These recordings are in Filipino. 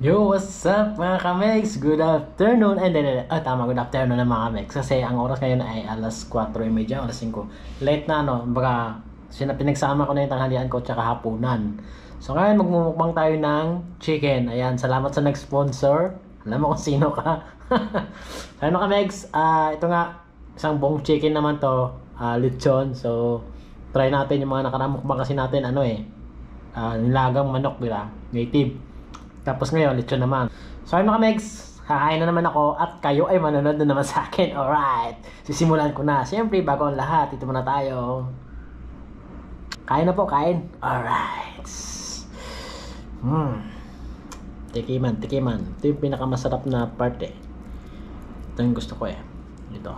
Yo, what's up mga kamex? Good afternoon. Tama, good afternoon na mga kamex. Kasi ang oras ngayon ay alas 4:30, alas 5. Late na, no? Baka pinagsama ko na yung tanghalian ko tsaka hapunan. So ngayon, magmumukbang tayo ng chicken. Ayan, salamat sa nag-sponsor. Alam mo kung sino ka. Ano kamex? Ito nga, isang buong chicken naman to. Lechon. So, try natin yung mga nakaramukbang kasi natin, nilagang manok, diba? Native. Tapos ngayon, lechon naman. So ayun mga megs, kakain na naman ako at kayo ay manonood na naman sa akin. Alright, sisimulan ko na. Siyempre, bago ang lahat, ito muna tayo. Kain na po, kain. Alright. Tikiman. Ito yung pinakamasarap na part eh. Ito yung gusto ko eh. Ito.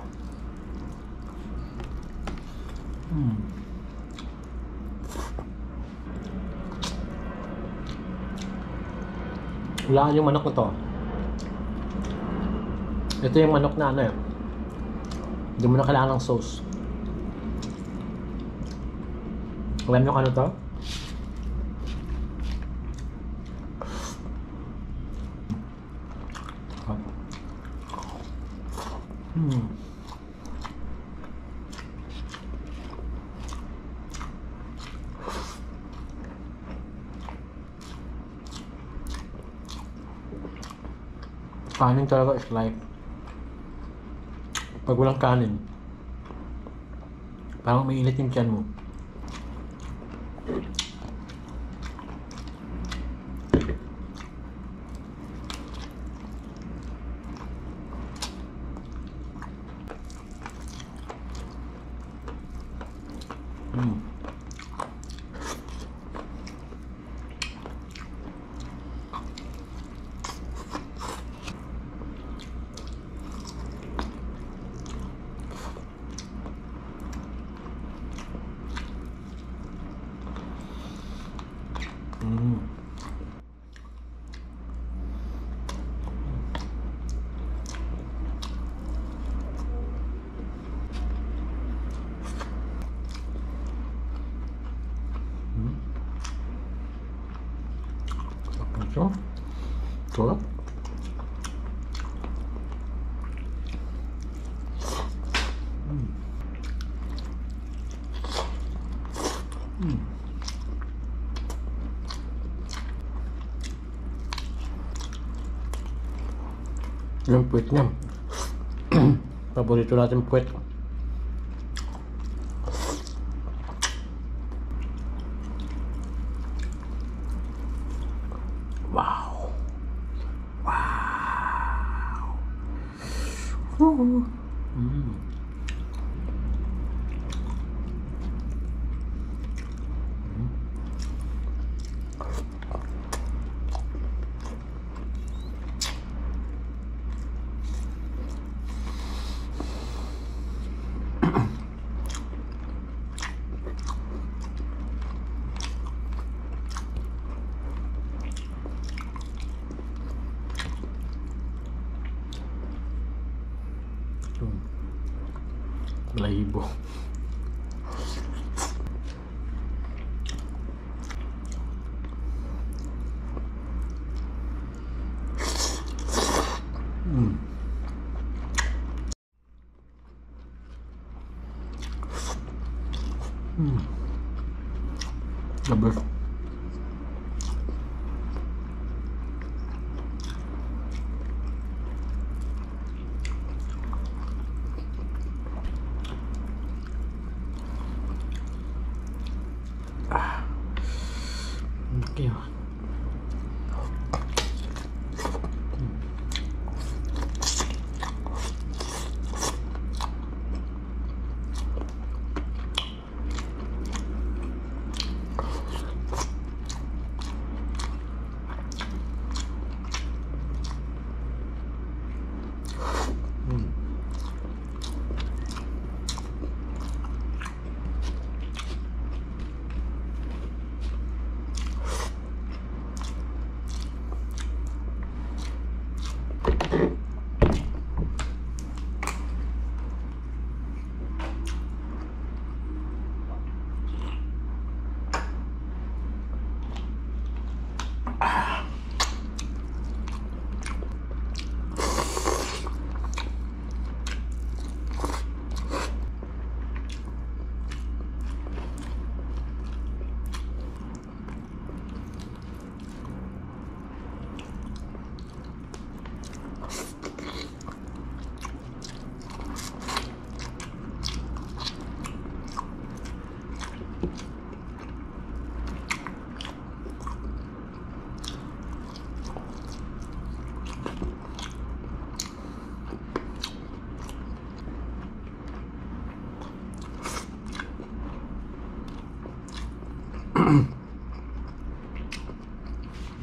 Wala yung manok na to. Ito yung manok na hindi mo na kailangan ng sauce. Alam nyo ano to? Kanin talaga is life. Pag walang kanin, parang may init yung tiyan mo. Ito. Yung puwet niya. Paborito natin puwet. Wow. Balahibo. The best. Okay.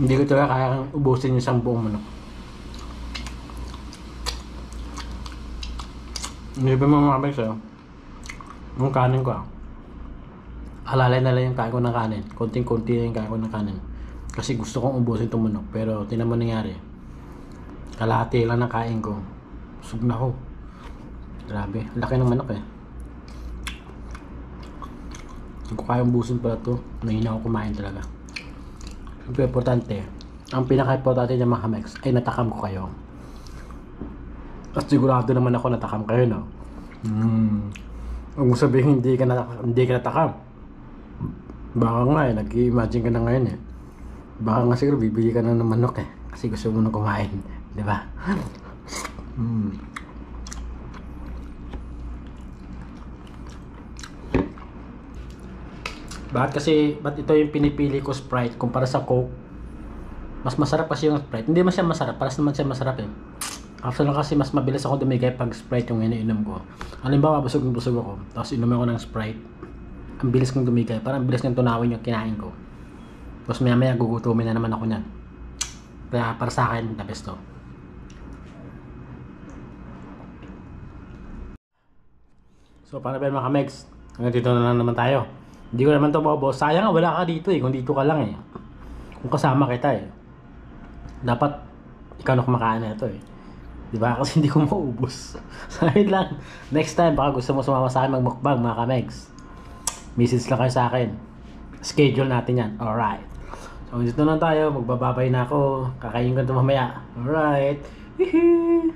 Hindi ko talaga kaya ubusin yung isang buong manok. Hindi ba mga kamex yung kanin ko alalay na lang yung kain ko ng kanin. Konting-konti na yung kain ko ng kanin. Kasi gusto kong ubusin itong manok. Pero tinan mo nangyari. Kalahati lang ng kain ko. Sug na ko. Grabe. Laki ng manok eh. Kung ko kaya ubusin pala ito, nahina ko kumain talaga. Siyempre, importante. Ang pinaka-importante niya mga kamex ay natakam ko kayo. At sigurado naman ako natakam kayo, no? Huwag mo sabihin hindi ka natakam. Baka nga eh, nag-i-imagine ka na ngayon eh. Baka nga siguro bibili ka na ng manok eh. Kasi gusto mo na kumain. Diba? Ba't ito yung pinipili ko Sprite kumpara sa Coke? Mas masarap kasi yung Sprite. Hindi man siya masarap, paras naman siya masarap eh. After lang kasi mas mabilis ako dumigay pag Sprite yung iniinom ko. Halimbawa, busog ako. Tapos inumin ko ng Sprite. Ang bilis kong dumigay. Parang ang bilis ng tunawin yung kinain ko. Tapos maya gugutumin na naman ako niyan. Kaya para sa akin, the best to. So paano ba mga kamegs? Hanggang dito na lang naman tayo. Hindi ko naman ito maubos. Sayang nga wala ka dito eh. Kung dito ka lang eh. Kung kasama kita eh. Dapat ikaw na kumakain na ito eh. Diba? Kasi hindi ko maubos. So ayun lang. Next time baka gusto mo sumama sa akin magmukbang mga kamegs. Message lang kayo sa akin. Schedule natin yan. Alright. So dito na tayo. Magbababay na ako. Kakain ko ito mamaya. Alright. Hihi.